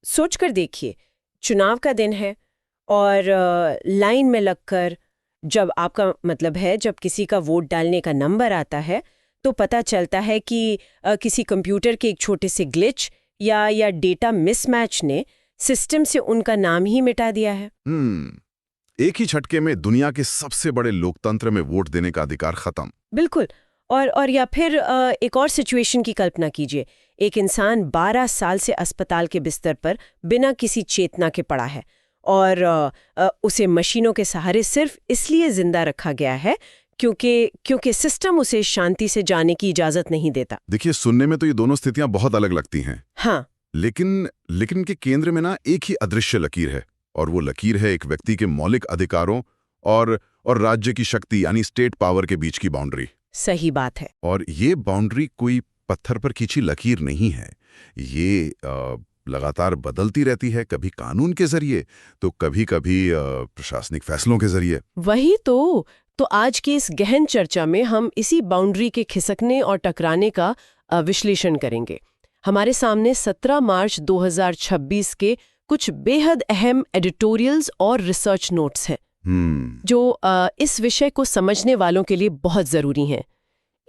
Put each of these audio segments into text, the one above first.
सोच कर देखिए, चुनाव का दिन है और लाइन में लगकर जब आपका मतलब है जब किसी का वोट डालने का नंबर आता है तो पता चलता है कि किसी कंप्यूटर के एक छोटे से ग्लिच या डेटा मिसमैच ने सिस्टम से उनका नाम ही मिटा दिया है। एक ही झटके में दुनिया के सबसे बड़े लोकतंत्र में वोट देने का अधिकार खत्म। बिल्कुल। और या फिर एक और सिचुएशन की कल्पना कीजिए, एक इंसान 12 साल से अस्पताल के बिस्तर पर बिना किसी चेतना के पड़ा है और उसे मशीनों के सहारे सिर्फ इसलिए जिंदा रखा गया है क्योंकि सिस्टम उसे शांति से जाने की इजाजत नहीं देता। देखिए, सुनने में तो ये दोनों स्थितियां बहुत अलग लगती हैं। हाँ, लेकिन इनके केंद्र में ना एक ही अदृश्य लकीर है, और वो लकीर है एक व्यक्ति के मौलिक अधिकारों और राज्य की शक्ति यानी स्टेट पावर के बीच की बाउंड्री। सही बात है। और ये बाउंड्री कोई पत्थर पर खींची लकीर नहीं है, ये लगातार बदलती रहती है, कभी कानून के जरिए तो कभी प्रशासनिक फैसलों के जरिए। वही तो आज की इस गहन चर्चा में हम इसी बाउंड्री के खिसकने और टकराने का विश्लेषण करेंगे। हमारे सामने 17 मार्च 2026 के कुछ बेहद अहम एडिटोरियल्स और रिसर्च नोट्स हैं जो इस विषय को समझने वालों के लिए बहुत जरूरी हैं।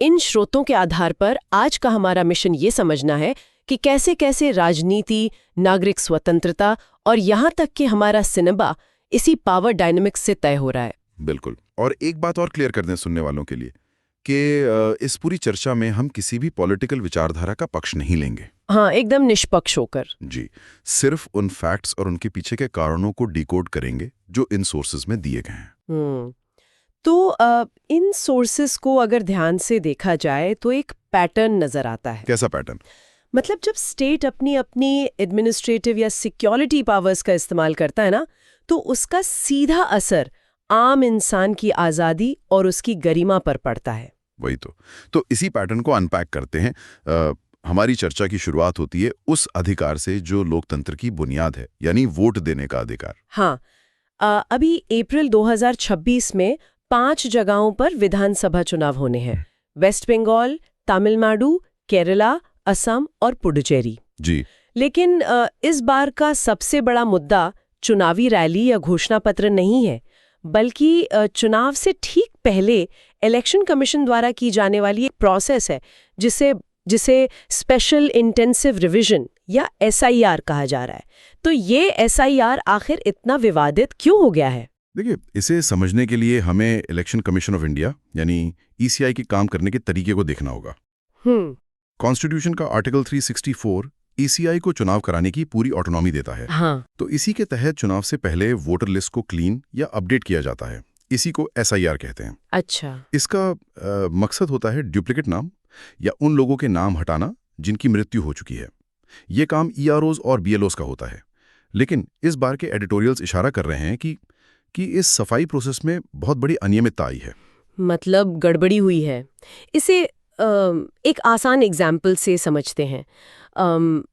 इन स्रोतों के आधार पर आज का हमारा मिशन ये समझना है कि कैसे कैसे राजनीति, नागरिक स्वतंत्रता और यहाँ तक कि हमारा सिनेमा इसी पावर डायनामिक्स से तय हो रहा है। बिल्कुल। और एक बात और क्लियर कर दें सुनने वालों के लिए कि इस पूरी चर्चा में हम किसी भी पॉलिटिकल विचारधारा का पक्ष नहीं लेंगे। हाँ, एकदम निष्पक्ष होकर। जी, सिर्फ उन फैक्ट्स और उनके पीछे के कारणों को डिकोड करेंगे जो इन सोर्सेज में दिए गए हैं। तो इन सोर्सेज को अगर ध्यान से देखा जाए तो एक पैटर्न नजर आता है। कैसा पैटर्न? मतलब जब स्टेट अपनी एडमिनिस्ट्रेटिव या सिक्योरिटी पावर्स का इस्तेमाल करता है ना, तो उसका सीधा असर आम इंसान की आज़ादी और उसकी गरिमा पर पड़ता है। वही तो इसी पैटर्न को अनपैक करते हैं। हमारी चर्चा की शुरुआत होती है उस अधिकार से जो लोकतंत्र की बुनियाद है, यानी वोट देने का अधिकार। हाँ, अभी अप्रैल 2026 में 5 जगहों पर विधानसभा चुनाव होने हैं। वेस्ट बंगाल, तमिलनाडु, केरला, असम और पुडुचेरी। जी। लेकिन इस बार का सबसे बड़ा मुद्दा चुनावी रैली या घोषणा पत्र नहीं है, बल्कि चुनाव से ठीक पहले इलेक्शन कमीशन द्वारा की जाने वाली एक प्रोसेस है जिसे स्पेशल इंटेंसिव रिवीजन या SIR कहा जा रहा है। तो ये SIR आखिर इतना विवादित क्यों हो गया है? देखिए, इसे समझने के लिए हमें इलेक्शन कमीशन ऑफ इंडिया यानी ECI के काम करने के तरीके को देखना होगा। कॉन्स्टिट्यूशन का आर्टिकल 364 ECI को चुनाव कराने की पूरी ऑटोनॉमी देता है। हाँ। तो इसी के तहत चुनाव से पहले वोटर लिस्ट को क्लीन या अपडेट किया जाता है। इसी को SIR कहते हैं। अच्छा। इसका मकसद होता है डुप्लीकेट नाम या उन लोगों के नाम हटाना जिनकी मृत्यु हो चुकी है। ये काम EROs और BLOs का होता है। लेकिन इस बार के एडिटोरियल्स इशारा कर रहे हैं कि इस सफाई प्रोसेस में बहुत बड़ी अनियमितता आई है। मतलब गड़बड़ी हुई है। इसे एक आसान एग्जाम्पल से समझते हैं।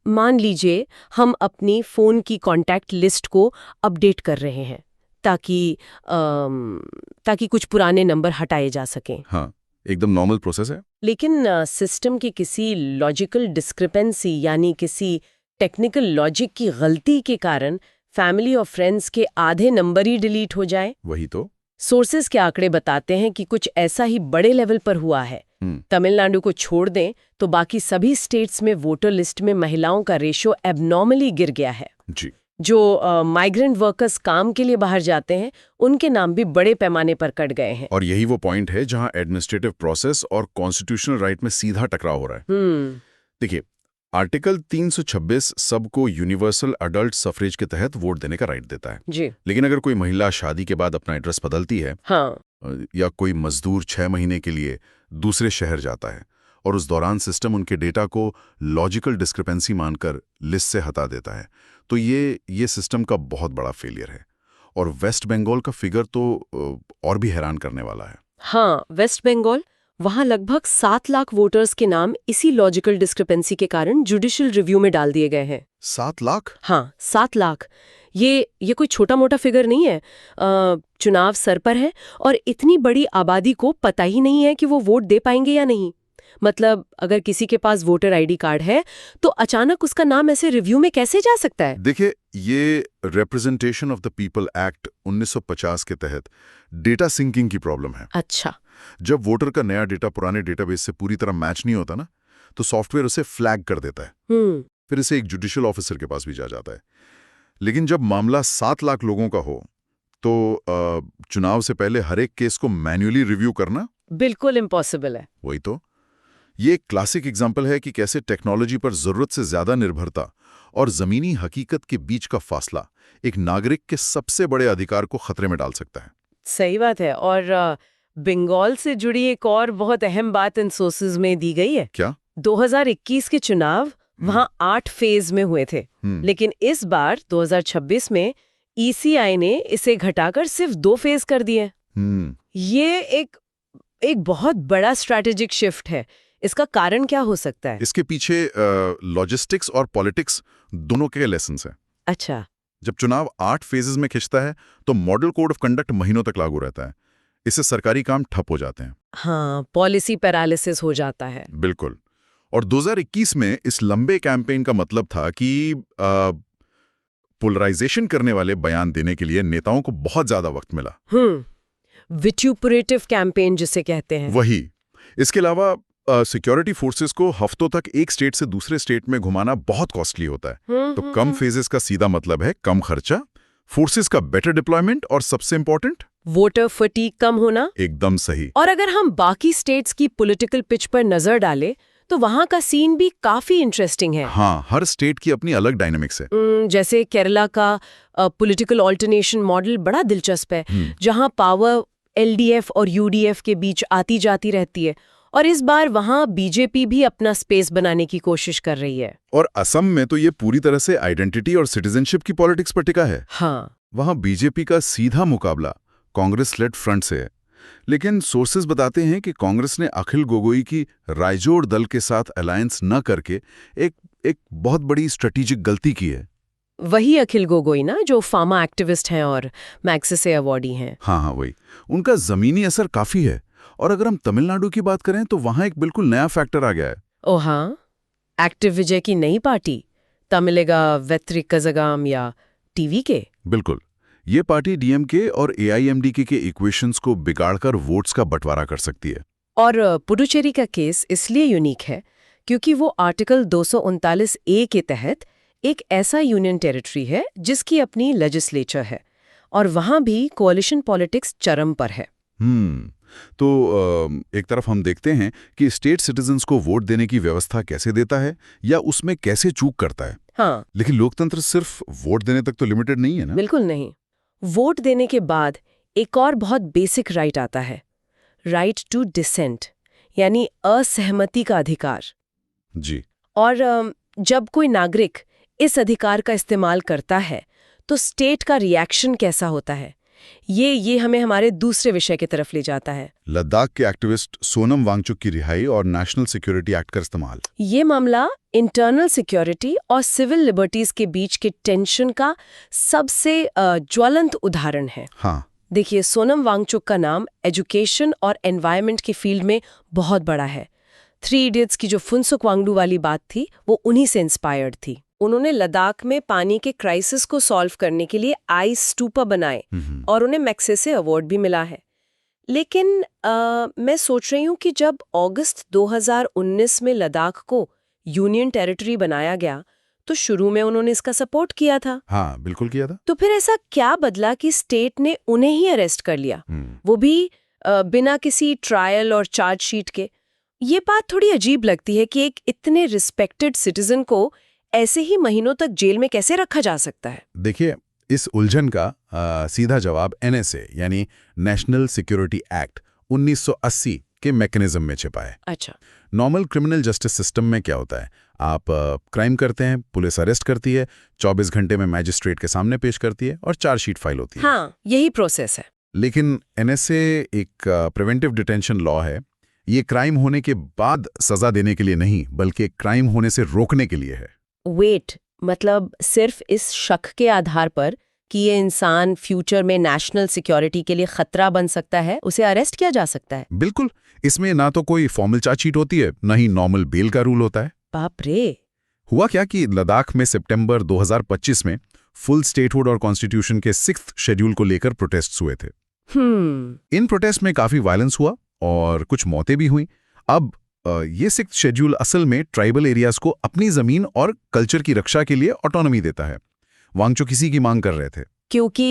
मान लीजिए हम अपनी फ़ोन की कॉन्टैक्ट लिस्ट को अपडेट कर रहे हैं ताकि कुछ पुराने नंबर हटाए जा सकें। हाँ, एकदम नॉर्मल प्रोसेस है। लेकिन सिस्टम की किसी लॉजिकल डिस्क्रिपेंसी यानी किसी टेक्निकल लॉजिक की गलती के कारण फैमिली और फ्रेंड्स के आधे नंबर ही डिलीट हो जाए। वही तो। सोर्सेज के आंकड़े बताते हैं कि कुछ ऐसा ही बड़े लेवल पर हुआ है। तमिलनाडु को छोड़ दें तो बाकी सभी स्टेट्स में वोटर लिस्ट में महिलाओं का रेशो एबनॉर्मली गिर गया है। जी। जो माइग्रेंट वर्कर्स काम के लिए बाहर जाते हैं उनके नाम भी बड़े पैमाने पर कट गए हैं। और यही वो पॉइंट है जहां एडमिनिस्ट्रेटिव प्रोसेस और कॉन्स्टिट्यूशनल राइट में सीधा टकराव हो रहा है। देखिए, आर्टिकल 326 सबको यूनिवर्सल अडल्ट सफरेज के तहत वोट देने का राइट देता है। जी। लेकिन अगर कोई महिला शादी के बाद अपना एड्रेस बदलती है, हाँ, या कोई मजदूर 6 महीने के लिए दूसरे शहर जाता है और उस दौरान सिस्टम उनके डेटा को लॉजिकल डिस्क्रिपेंसी मानकर लिस्ट से हटा देता है, तो ये सिस्टम का बहुत बड़ा फेलियर है। और वेस्ट बंगाल का फिगर तो और भी हैरान करने वाला है। हाँ, वेस्ट बंगाल, वहां लगभग 7 लाख वोटर्स के नाम इसी लॉजिकल डिस्क्रिपेंसी के कारण जुडिशियल रिव्यू में डाल दिए गए हैं। 7 लाख? हाँ, 7 लाख। ये कोई छोटा मोटा फिगर नहीं है। चुनाव सर पर है और इतनी बड़ी आबादी को पता ही नहीं है कि वो वोट दे पाएंगे या नहीं। मतलब अगर किसी के पास वोटर आईडी कार्ड है तो अचानक उसका नाम ऐसे रिव्यू में कैसे जा सकता है? देखिए, ये representation of the people act 1950 के तहत डेटा सिंकिंग की प्रॉब्लम है। अच्छा। जब वोटर का नया डेटा पुराने डेटाबेस से पूरी तरह मैच नहीं होता ना, तो सॉफ्टवेयर उसे फ्लैग कर देता है। फिर इसे एक जुडिशियल ऑफिसर के पास भी जाता है। लेकिन जब मामला 7 लाख लोगों का हो तो चुनाव से पहले हर एक केस को मैन्युअली रिव्यू करना बिल्कुल इम्पॉसिबल है। वही तो। ये एक क्लासिक एग्जाम्पल है कि कैसे टेक्नोलॉजी पर जरूरत से ज्यादा निर्भरता और जमीनी हकीकत के बीच का फासला एक नागरिक के सबसे बड़े अधिकार को खतरे में डाल सकता है। सही बात है। और बंगाल से जुड़ी एक और बहुत अहम बात इन सोर्सेज में दी गई है। क्या? 2021 के चुनाव वहां 8 फेज में हुए थे, लेकिन इस बार 2026 में ईसीआई ने इसे घटाकर सिर्फ 2 फेज कर दिए। ये एक बहुत बड़ा स्ट्रैटेजिक शिफ्ट है। इसका कारण क्या हो सकता है? इसके पीछे लॉजिस्टिक्स और पॉलिटिक्स दोनों के लेसन्स हैं। अच्छा। जब चुनाव 8 फेजेस में खिंचता है तो मॉडल कोड ऑफ कंडक्ट महीनों तक लागू रहता है। इससे सरकारी काम ठप हो जाते हैं। हाँ, पॉलिसी पैरालिसिस हो जाता है। बिल्कुल। और 2021 में इस लंबे कैंपेन का मतलब था कि पोलराइजेशन करने वाले बयान देने के लिए नेताओं को बहुत ज्यादा वक्त मिला। विट्यूपरेटिव कैंपेन जिसे कहते हैं। वही। इसके अलावा सिक्योरिटी फोर्सेस को हफ्तों तक एक स्टेट से दूसरे स्टेट में घुमाना बहुत कॉस्टली होता है। तो कम फेजेस का सीधा मतलब है कम खर्चा, फोर्सेस का बेटर डिप्लॉयमेंट और सबसे इंपॉर्टेंट वोटर फटीग कम होना। एकदम सही। और अगर हम बाकी स्टेट्स की पॉलिटिकल पिच पर नजर डालें तो वहां का सीन भी काफी इंटरेस्टिंग है। हाँ, हर स्टेट की अपनी अलग डायनेमिक्स है। जैसे केरला का पॉलिटिकल ऑल्टरनेशन मॉडल बड़ा दिलचस्प है, जहां पावर एलडीएफ और यूडीएफ के बीच आती जाती रहती है। और इस बार वहां बीजेपी भी अपना स्पेस बनाने की कोशिश कर रही है। और असम में तो ये पूरी तरह से आइडेंटिटी और सिटीजनशिप की पॉलिटिक्स पर टिका है। हाँ। वहां बीजेपी का सीधा मुकाबला कांग्रेस लेड फ्रंट से है। लेकिन सोर्सेज बताते हैं कि कांग्रेस ने अखिल गोगोई की रायजोड़ दल के साथ अलायंस न करके एक बहुत बड़ी स्ट्रेटेजिक गलती की है। वही अखिल गोगोई ना, जो फार्मा एक्टिविस्ट हैं और मैग्सेसे अवॉर्डी हैं। हाँ, वही। उनका जमीनी असर काफी है। और अगर हम तमिलनाडु की बात करें तो वहां एक बिल्कुल नया फैक्टर आ गया है। ओ हाँ, एक्टिव विजय की नई पार्टी तमिलेगा वेत्रिक कजगाम या टीवी के। बिल्कुल। ये पार्टी डीएमके और एआईएमडीके के इक्वेशंस को बिगाड़कर वोट्स का बंटवारा कर सकती है। और पुडुचेरी का केस इसलिए यूनिक है क्योंकि वो आर्टिकल 239A के तहत एक ऐसा यूनियन टेरिटरी है जिसकी अपनी लेजिस्लेचर है और वहां भी कोalition पॉलिटिक्स चरम पर है। तो एक तरफ हम देखते हैं कि स्टेट सिटीजन्स को वोट देने की व्यवस्था कैसे देता है या उसमें कैसे चूक करता है। हाँ। लेकिन लोकतंत्र सिर्फ वोट देने तक तो लिमिटेड नहीं है ना? बिल्कुल नहीं। वोट देने के बाद एक और बहुत बेसिक राइट आता है, राइट टू डिसेंट, यानी असहमति का अधिकार। जी। और जब कोई नागरिक इस अधिकार का इस्तेमाल करता है तो स्टेट का रिएक्शन कैसा होता है, ये हमें हमारे दूसरे विषय की तरफ ले जाता है। लद्दाख के एक्टिविस्ट सोनम वांगचुक की रिहाई और नेशनल सिक्योरिटी एक्ट का इस्तेमाल। ये मामला इंटरनल सिक्योरिटी और सिविल लिबर्टीज के बीच के टेंशन का सबसे ज्वलंत उदाहरण है। हाँ। देखिए, सोनम वांगचुक का नाम एजुकेशन और एनवायरनमेंट के फील्ड में बहुत बड़ा है। 3 इडियट्स की जो फुनसुक वांगडू वाली बात थी वो उन्हीं से इंस्पायर्ड थी। उन्होंने लद्दाख में पानी के क्राइसिस को सॉल्व करने के लिए आइस स्टूपा बनाए और उन्हें मैग्सेसे अवार्ड भी मिला है। लेकिन मैं सोच रही हूँ कि जब अगस्त 2019 में लद्दाख को यूनियन टेरिटरी बनाया गया तो शुरू में उन्होंने इसका सपोर्ट किया था। हाँ, बिल्कुल किया था। तो फिर ऐसा क्या बदला कि स्टेट ने उन्हें ही अरेस्ट कर लिया, वो भी बिना किसी ट्रायल और चार्जशीट के? ये बात थोड़ी अजीब लगती है कि एक इतने रिस्पेक्टेड सिटीजन को ऐसे ही महीनों तक जेल में कैसे रखा जा सकता है? देखिए, इस उलझन का सीधा जवाब एनएसए यानी नेशनल सिक्योरिटी एक्ट 1980 के मैकेनिज्म में छिपा है। अच्छा। नॉर्मल क्रिमिनल जस्टिस सिस्टम में क्या होता है, आप क्राइम करते हैं, पुलिस अरेस्ट करती है, 24 घंटे में मैजिस्ट्रेट के सामने पेश करती है और चार्जशीट फाइल होती है। हाँ, यही प्रोसेस है। लेकिन एनएसए एक प्रिवेंटिव डिटेंशन लॉ है। ये क्राइम होने के बाद सजा देने के लिए नहीं, बल्कि क्राइम होने से रोकने के लिए है। वेट, मतलब सिर्फ इस शक के आधार पर कि ये इंसान फ्यूचर में नेशनल सिक्योरिटी के लिए खतरा बन सकता है, उसे अरेस्ट किया जा सकता है? बिल्कुल। इसमें ना तो कोई फॉर्मल चार्जशीट होती है, ना ही नॉर्मल बेल का रूल होता है। बाप रे। हुआ क्या कि लद्दाख में सितंबर 2025 में फुल स्टेटहुड और कॉन्स्टिट्यूशन के 6th शेड्यूल को लेकर प्रोटेस्ट्स हुए थे। इन प्रोटेस्ट में काफी वायलेंस हुआ और कुछ मौतें भी हुई। अब ये 6th शेड्यूल असल में ट्राइबल एरियाज को अपनी जमीन और कल्चर की रक्षा के लिए ऑटोनॉमी देता है। वांगचुक इसी की मांग कर रहे थे, क्योंकि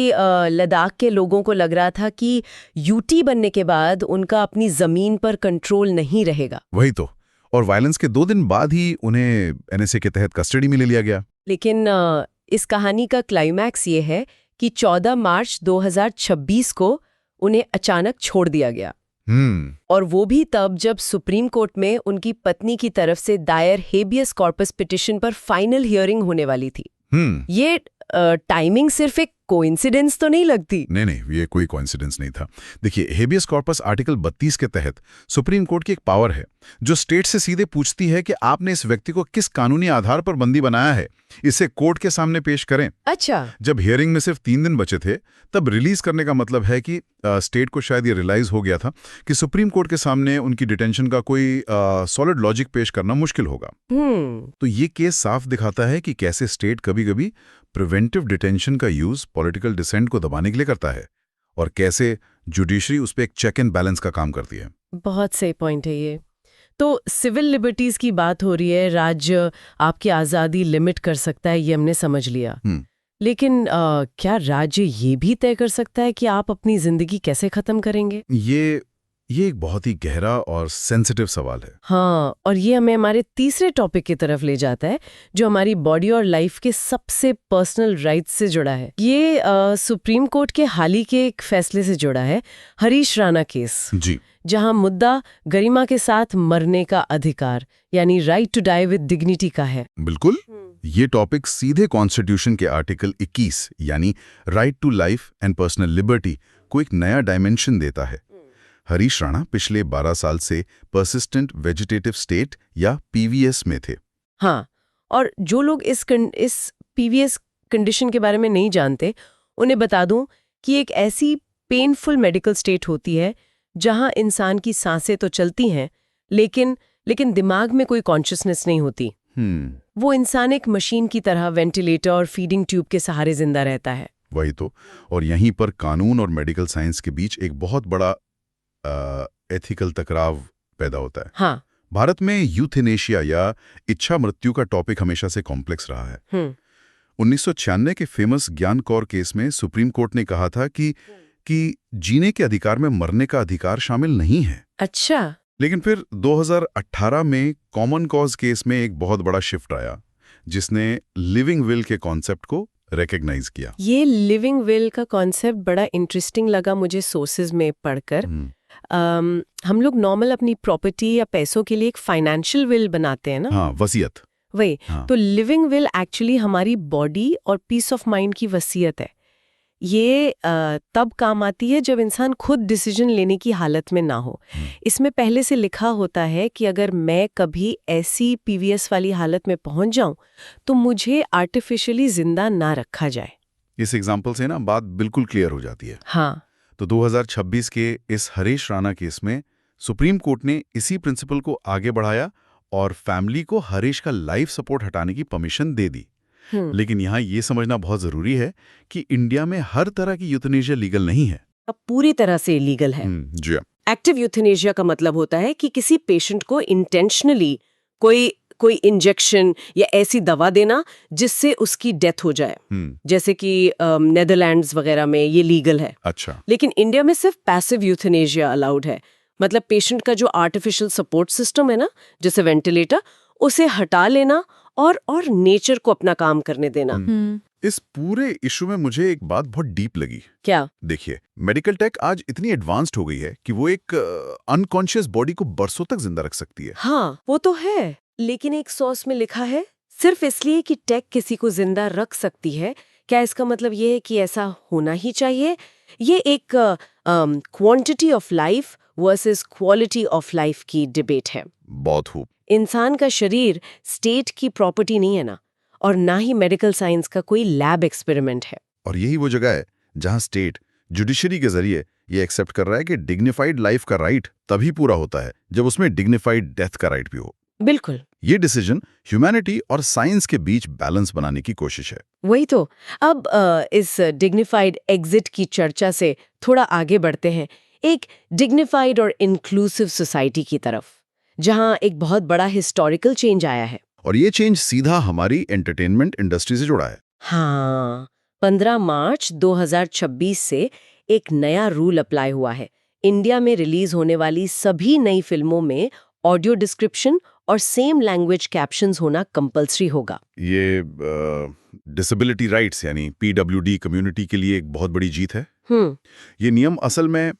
लद्दाख के लोगों को लग रहा था कि यूटी बनने के बाद उनका अपनी जमीन पर कंट्रोल नहीं रहेगा। वही तो। और वायलेंस के 2 दिन बाद ही उन्हें एनएसए के तहत कस्टडी में ले लिया गया। लेकिन इस कहानी का क्लाइमैक्स ये है कि 14 मार्च 2026 को उन्हें अचानक छोड़ दिया गया। और वो भी तब जब सुप्रीम कोर्ट में उनकी पत्नी की तरफ से दायर हेबियस कॉर्पस पिटिशन पर फाइनल हियरिंग होने वाली थी। ये टाइमिंग सिर्फ एक कोइंसिडेंस तो नहीं लगती? नहीं, ये कोई कोइंसिडेंस नहीं था। देखिए, हेबियस कॉर्पस आर्टिकल 32 के तहत सुप्रीम कोर्ट की एक पावर है जो स्टेट से सीधे पूछती है कि आपने इस व्यक्ति को किस कानूनी आधार पर बंदी बनाया है, इसे कोर्ट के सामने पेश करें। अच्छा। जब हियरिंग में सिर्फ 3 दिन बचे थे, तब रिलीज करने का मतलब है कि स्टेट को शायद ये रियलाइज हो गया था कि सुप्रीम कोर्ट के सामने उनकी डिटेंशन का कोई सॉलिड लॉजिक पेश करना मुश्किल होगा। तो ये केस साफ दिखाता है कि कैसे स्टेट कभी-कभी प्रिवेंटिव डिटेंशन का यूज पॉलिटिकल डिसेंट को दबाने के लिए करता है और कैसे जुडिशरी उस पर एक चेक एंड बैलेंस का काम करती है। बहुत सही पॉइंट है ये। तो सिविल लिबर्टीज की बात हो रही है, राज्य आपकी आज़ादी लिमिट कर सकता है, ये हमने समझ लिया। लेकिन क्या राज्य ये भी तय कर सकता है कि आप अपनी जिंदगी कैसे खत्म करेंगे? ये एक बहुत ही गहरा और सेंसिटिव सवाल है। हाँ, और ये हमें हमारे तीसरे टॉपिक की तरफ ले जाता है, जो हमारी बॉडी और लाइफ के सबसे पर्सनल राइट्स से जुड़ा है। ये सुप्रीम कोर्ट के हाल ही के एक फैसले से जुड़ा है, हरीश राणा केस जी, जहां मुद्दा गरिमा के साथ मरने का अधिकार यानी right to die with dignity का है। बिल्कुल। ये टॉपिक सीधे कॉन्स्टिट्यूशन के आर्टिकल 21 यानी right to life and personal liberty को एक नया डायमेंशन देता है। हरीश राणा पिछले 12 साल से पर्सिस्टेंट वेजिटेटिव स्टेट या पीवीएस में थे। हाँ, और जो लोग इस पीवीएस कंडीशन के बारे में नहीं जानते, उन्हें बता दूं कि एक ऐसी पेनफुल मेडिकल स्टेट होती है जहां इंसान की सांसें तो चलती हैं, लेकिन दिमाग में कोई कॉन्शियसनेस नहीं होती। वो इंसान एक मशीन की तरह वेंटिलेटर और फीडिंग ट्यूब के सहारे जिंदा रहता है। वही तो। और यहीं पर कानून और मेडिकल साइंस के बीच एक बहुत बड़ा एथिकल टकराव पैदा होता है। हाँ। भारत में यूथेनेशिया या इच्छा मृत्यु का टॉपिक हमेशा से कॉम्प्लेक्स रहा है। 1996 के फेमस ज्ञान कौर केस में सुप्रीम कोर्ट ने कहा था कि जीने के अधिकार में मरने का अधिकार शामिल नहीं है। अच्छा। लेकिन फिर 2018 में कॉमन कॉज केस में एक बहुत बड़ा शिफ्ट आया, जिसने लिविंग विल के कॉन्सेप्ट को रिकॉग्नाइज किया। ये लिविंग विल का कॉन्सेप्ट बड़ा इंटरेस्टिंग लगा मुझे सोर्सेज में पढ़कर। हम लोग नॉर्मल अपनी प्रॉपर्टी या पैसों के लिए एक फाइनेंशियल विल बनाते हैं ना। हाँ, वसीयत। वही। हाँ। तो लिविंग विल एक्चुअली हमारी बॉडी और पीस ऑफ माइंड की वसीयत है। ये तब काम आती है जब इंसान खुद डिसीजन लेने की हालत में ना हो। इसमें पहले से लिखा होता है कि अगर मैं कभी ऐसी पीवीएस वाली हालत में पहुंच जाऊं तो मुझे आर्टिफिशियली जिंदा ना रखा जाए। इस एग्जाम्पल से ना बात बिल्कुल क्लियर हो जाती है। हाँ। तो 2026 के इस हरीश राणा केस में सुप्रीम कोर्ट ने इसी प्रिंसिपल को आगे बढ़ाया और फैमिली को हरीश का लाइफ सपोर्ट हटाने की परमिशन दे दी। लेकिन यहाँ ये समझना बहुत जरूरी है कि इंडिया में हर तरह की यूथनेशिया लीगल नहीं है। अब पूरी तरह से इलीगल है। जी। एक्टिव यूथनेशिया का मतलब होता है कि किसी पेशेंट को इंटेंशनली कोई इंजेक्शन या ऐसी दवा देना जिससे उसकी डेथ हो जाए, जैसे कि नेदरलैंड्स वगैरह में ये लीगल है। अच्छा। लेकिन इंडिया में सिर्फ पैसिव यूथनेशिया अलाउड है। मतलब पेशेंट का जो आर्टिफिशियल सपोर्ट सिस्टम है ना, जैसे वेंटिलेटर, उसे हटा लेना और नेचर को अपना काम करने देना। इस पूरे इशू में मुझे एक बात बहुत डीप लगी। क्या? देखिए, मेडिकल टेक आज इतनी एडवांस्ड हो गई है कि वो एक अनकॉन्शियस बॉडी को बरसों तक जिंदा रख सकती है। हाँ, वो तो है। लेकिन एक सोर्स में लिखा है सिर्फ इसलिए कि टेक किसी को जिंदा रख सकती है, क्या इसका मतलब ये है कि ऐसा होना ही चाहिए? ये एक quantity of life versus quality of life की डिबेट है। बहुत खूब। इंसान का शरीर स्टेट की प्रॉपर्टी नहीं है ना, और ना ही मेडिकल साइंस का कोई लैब एक्सपेरिमेंट है। और यही वो जगह है जहां स्टेट जुडिशरी के जरिए ये एक्सेप्ट कर रहा है कि डिग्निफाइड लाइफ का राइट तभी पूरा होता है जब उसमें डिग्निफाइड डेथ का राइट भी हो। बिल्कुल। ये डिसीजन ह्यूमैनिटी और साइंस के बीच बैलेंस बनाने की कोशिश है। वही तो। अब इस डिग्निफाइड एग्जिट की चर्चा से थोड़ा आगे बढ़ते हैं, एक डिग्निफाइड और इंक्लूसिव सोसाइटी की तरफ, जहां एक बहुत बड़ा हिस्टोरिकल चेंज आया है। और ये चेंज सीधा हमारी एंटरटेनमेंट इंडस्ट्री से जुड़ा है। हाँ, 15 मार्च 2026 से एक नया रूल अप्लाई हुआ है। इंडिया में रिलीज होने वाली सभी नई फिल्मों में ऑडियो डिस्क्रिप्शन और सेम लैंग्वेज कैप्शंस होना कंपलसरी होगा। ये डिसेबिलिटी राइट्स यानी PWD कम्युनिटी के लिए एक बहुत बड़ी जीत है। ये नियम असल में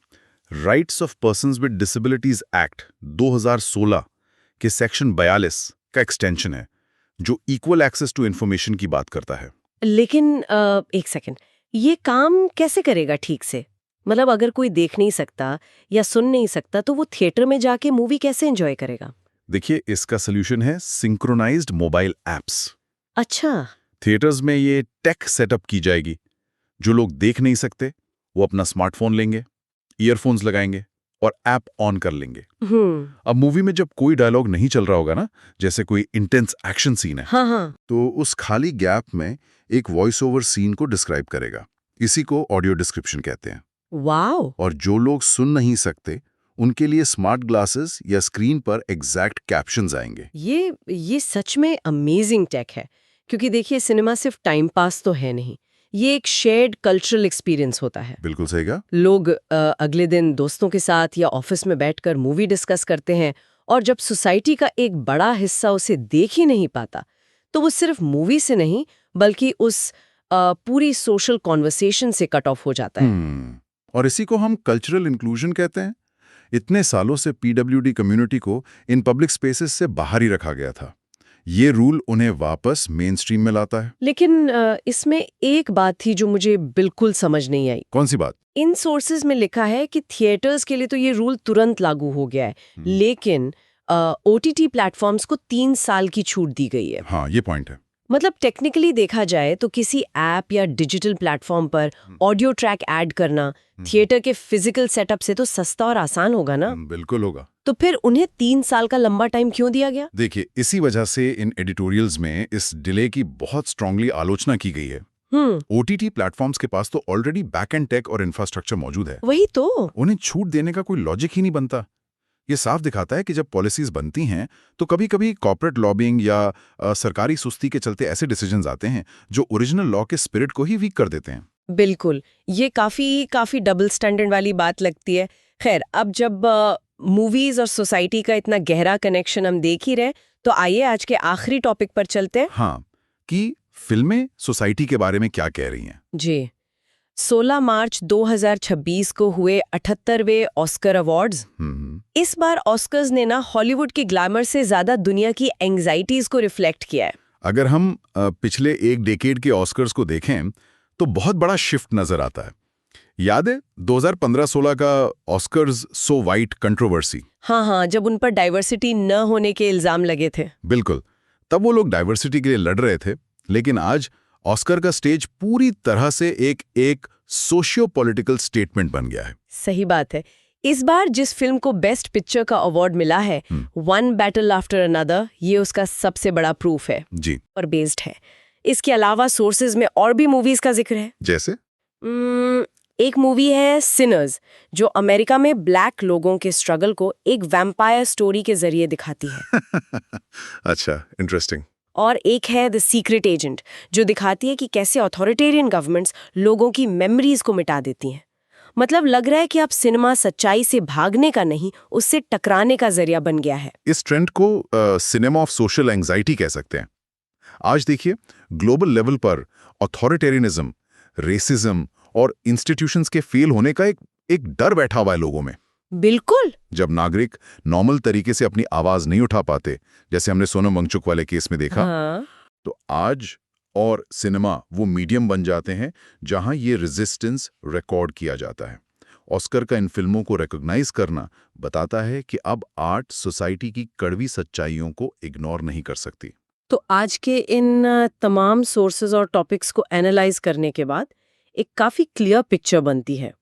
rights of persons with disabilities act 2016 के सेक्शन 42 का एक्सटेंशन है, जो इक्वल एक्सेस टू इन्फॉर्मेशन की बात करता है। लेकिन एक सेकंड, ये काम कैसे करेगा ठीक से? मतलब अगर कोई देख नहीं सकता या सुन नहीं सकता तो वो थिएटर में जाके मूवी कैसे एंजॉय करेगा? देखिए, इसका सोल्यूशन है सिंक्रोनाइज्ड मोबाइल एप्स। अच्छा। थिएटर्स में ये टेक सेटअप की जाएगी। जो लोग देख नहीं सकते वो अपना स्मार्टफोन लेंगे, ईयरफोन्स लगाएंगे और ऐप ऑन कर लेंगे। अब मूवी में जब कोई डायलॉग नहीं चल रहा होगा ना, जैसे कोई इंटेंस एक्शन सीन है, हाँ, तो उस खाली गैप में एक वॉइस ओवर सीन को डिस्क्राइब करेगा। इसी को ऑडियो डिस्क्रिप्शन कहते हैं। वाओ। और जो लोग सुन नहीं सकते उनके लिए स्मार्ट ग्लासेस या स्क्रीन पर एग्जैक्ट कैप्शंस आएंगे। ये सच में अमेजिंग टेक है, क्योंकि देखिए सिनेमा सिर्फ टाइम पास तो है नहीं, ये एक शेयर्ड कल्चरल एक्सपीरियंस होता है। बिल्कुल सही कहा। लोग अगले दिन दोस्तों के साथ या ऑफिस में बैठकर मूवी डिस्कस करते हैं, और जब सोसाइटी का एक बड़ा हिस्सा उसे देख ही नहीं पाता तो वो सिर्फ मूवी से नहीं बल्कि उस पूरी सोशल कॉन्वर्सेशन से कट ऑफ हो जाता है। और इसी को हम कल्चरल इंक्लूजन कहते हैं। इतने सालों से PWD कम्युनिटी को इन पब्लिक स्पेसेस से बाहर ही रखा गया था। ये रूल उन्हें वापस मेन स्ट्रीम में लाता है। लेकिन इसमें एक बात थी जो मुझे बिल्कुल समझ नहीं आई। कौन सी बात? इन सोर्सेज में लिखा है कि थिएटर्स के लिए तो ये रूल तुरंत लागू हो गया है, लेकिन OTT प्लेटफॉर्म्स को 3 साल की छूट दी गई है। हाँ, ये पॉइंट है। मतलब टेक्निकली देखा जाए तो किसी ऐप या डिजिटल प्लेटफॉर्म पर ऑडियो ट्रैक ऐड करना थिएटर के फिजिकल सेटअप से तो सस्ता और आसान होगा ना? बिल्कुल होगा। तो फिर उन्हें 3 साल का लंबा टाइम क्यों दिया गया? देखिए, इसी वजह से इन एडिटोरियल्स में इस डिले की बहुत स्ट्रांगली आलोचना की गई है। OTT प्लेटफॉर्म्स के पास तो ऑलरेडी बैक एंड टेक और इंफ्रास्ट्रक्चर मौजूद है। वही तो। उन्हें छूट देने का कोई लॉजिक ही नहीं बनता। ये साफ दिखाता है कि जब पॉलिसीज बनती हैं तो कभी-कभी कॉर्पोरेट लॉबिंग या सरकारी सुस्ती के चलते ऐसे डिसीजंस आते हैं जो ओरिजिनल लॉ के स्पिरिट को ही वीक कर देते हैं। बिल्कुल, ये काफी डबल स्टैंडर्ड वाली बात लगती है। खैर, अब जब मूवीज और सोसाइटी का इतना गहरा कनेक्शन हम देख ही रहे, तो आइए आज के आखिरी टॉपिक पर चलते हैं। हाँ, कि फिल्में सोसाइटी के बारे में क्या कह रही हैं। जी, 16 मार्च 2026 को हुए 78वें ऑस्कर अवार्ड्स। इस बार ऑस्कर्स ने ना हॉलीवुड के ग्लैमर से ज्यादा दुनिया की एंग्जाइटीज को रिफ्लेक्ट किया है। अगर हम पिछले एक डेकेड के ऑस्कर्स को देखें तो बहुत बड़ा शिफ्ट नजर आता है। याद है 2015-16 का ऑस्कर्स सो वाइट कंट्रोवर्सी? हाँ, जब उन पर डाइवर्सिटी न होने के इल्जाम लगे थे। बिल्कुल, तब वो लोग डाइवर्सिटी के लिए लड़ रहे थे, लेकिन आज ऑस्कर का स्टेज पूरी तरह से एक सोशियो पॉलिटिकल स्टेटमेंट बन गया है। सही बात है। इस बार जिस फिल्म को बेस्ट पिक्चर का अवार्ड मिला है, वन बैटल आफ्टर अनदर, ये उसका सबसे बड़ा प्रूफ है जी, और बेस्ड है। इसके अलावा सोर्सेज में और भी मूवीज का जिक्र है। जैसे एक मूवी है सिनर्स, जो अमेरिका में ब्लैक लोगों के स्ट्रगल को एक वैम्पायर स्टोरी के जरिए दिखाती है। अच्छा, इंटरेस्टिंग। और एक है द सीक्रेट एजेंट, जो दिखाती है कि कैसे अथॉरिटेरियन गवर्नमेंट्स लोगों की मेमोरीज को मिटा देती हैं। मतलब लग रहा है कि अब सिनेमा सच्चाई से भागने का नहीं, उससे टकराने का जरिया बन गया है। इस ट्रेंड को सिनेमा ऑफ सोशल एंग्जाइटी कह सकते हैं। आज देखिए, ग्लोबल लेवल पर अथॉरिटेरियनिज्म, रेसिज्म और इंस्टीट्यूशंस के फेल होने का एक डर बैठा हुआ है लोगों में। बिल्कुल। जब नागरिक नॉर्मल तरीके से अपनी आवाज नहीं उठा पाते, जैसे हमने सोनम वांगचुक वाले केस में देखा, तो आज और सिनेमा वो मीडियम बन जाते हैं जहां ये रेजिस्टेंस रिकॉर्ड किया जाता है। ऑस्कर का इन फिल्मों को रिकॉग्नाइज करना बताता है कि अब आर्ट सोसाइटी की कड़वी सच्चाइयों को इग्नोर नहीं कर सकती। तो आज के इन तमाम सोर्सेज और टॉपिक्स को एनालाइज करने के बाद एक काफी क्लियर पिक्चर बनती है।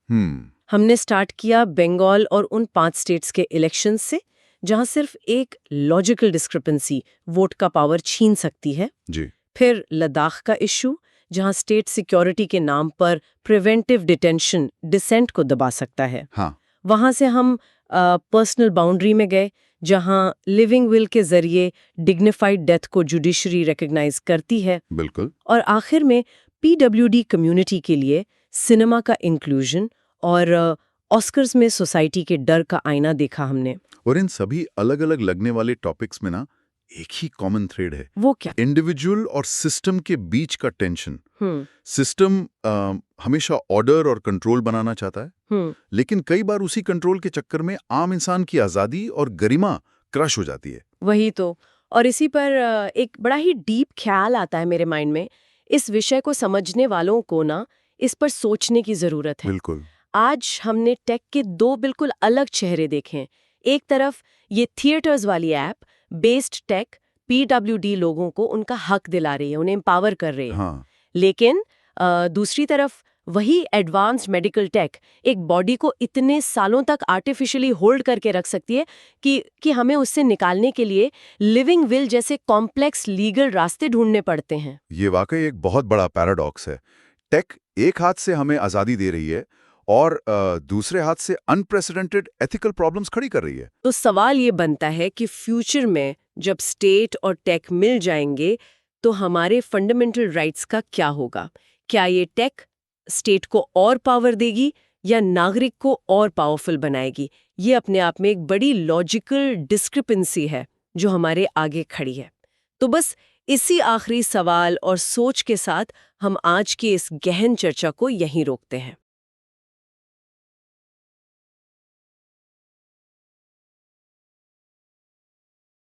हमने स्टार्ट किया बंगाल और उन 5 स्टेट्स के इलेक्शंस से, जहां सिर्फ एक लॉजिकल डिस्क्रिपेंसी वोट का पावर छीन सकती है। जी। फिर लद्दाख का इशू, जहां स्टेट सिक्योरिटी के नाम पर प्रिवेंटिव डिटेंशन डिसेंट को दबा सकता है। हाँ। वहां से हम पर्सनल बाउंड्री में गए, जहां लिविंग विल के जरिए डिग्निफाइड डेथ को जुडिशरी रिकॉग्नाइज करती है। बिल्कुल। और आखिर में पीडब्ल्यूडी कम्युनिटी के लिए सिनेमा का इंक्लूजन और ऑस्कर्स में सोसाइटी के डर का आईना देखा हमने। और इन सभी अलग अलग लगने वाले टॉपिक्स में ना एक ही कॉमन थ्रेड है। वो क्या? इंडिविजुअल और सिस्टम के बीच का टेंशन। सिस्टम हमेशा ऑर्डर और कंट्रोल बनाना चाहता है, लेकिन कई बार उसी कंट्रोल के चक्कर में आम इंसान की आजादी और गरिमा क्रश हो जाती है। वही तो। और इसी पर एक बड़ा ही डीप ख्याल आता है मेरे माइंड में। इस विषय को समझने वालों को ना इस पर सोचने की जरूरत है। बिल्कुल। आज हमने टेक के 2 बिल्कुल अलग चेहरे देखे हैं। एक तरफ ये थिएटर्स वाली ऐप बेस्ड टेक पीडब्ल्यूडी लोगों को उनका हक दिला रही है, उन्हें एम्पावर कर रही है। हाँ। लेकिन दूसरी तरफ वही एडवांस्ड मेडिकल टेक एक बॉडी को इतने सालों तक आर्टिफिशियली होल्ड करके रख सकती है कि हमें उससे निकालने के लिए लिविंग विल जैसे कॉम्प्लेक्स लीगल रास्ते ढूंढने पड़ते हैं। ये वाकई एक बहुत बड़ा पैराडॉक्स है। टेक एक हाथ से हमें आजादी दे रही है और दूसरे हाथ से अनप्रेसिडेंटेड एथिकल प्रॉब्लम्स खड़ी कर रही है। तो सवाल ये बनता है कि फ्यूचर में जब स्टेट और टेक मिल जाएंगे तो हमारे फंडामेंटल राइट्स का क्या होगा? क्या ये टेक स्टेट को और पावर देगी या नागरिक को और पावरफुल बनाएगी? ये अपने आप में एक बड़ी लॉजिकल डिस्क्रिपेंसी है जो हमारे आगे खड़ी है। तो बस इसी आखिरी सवाल और सोच के साथ हम आज की इस गहन चर्चा को यहीं रोकते हैं।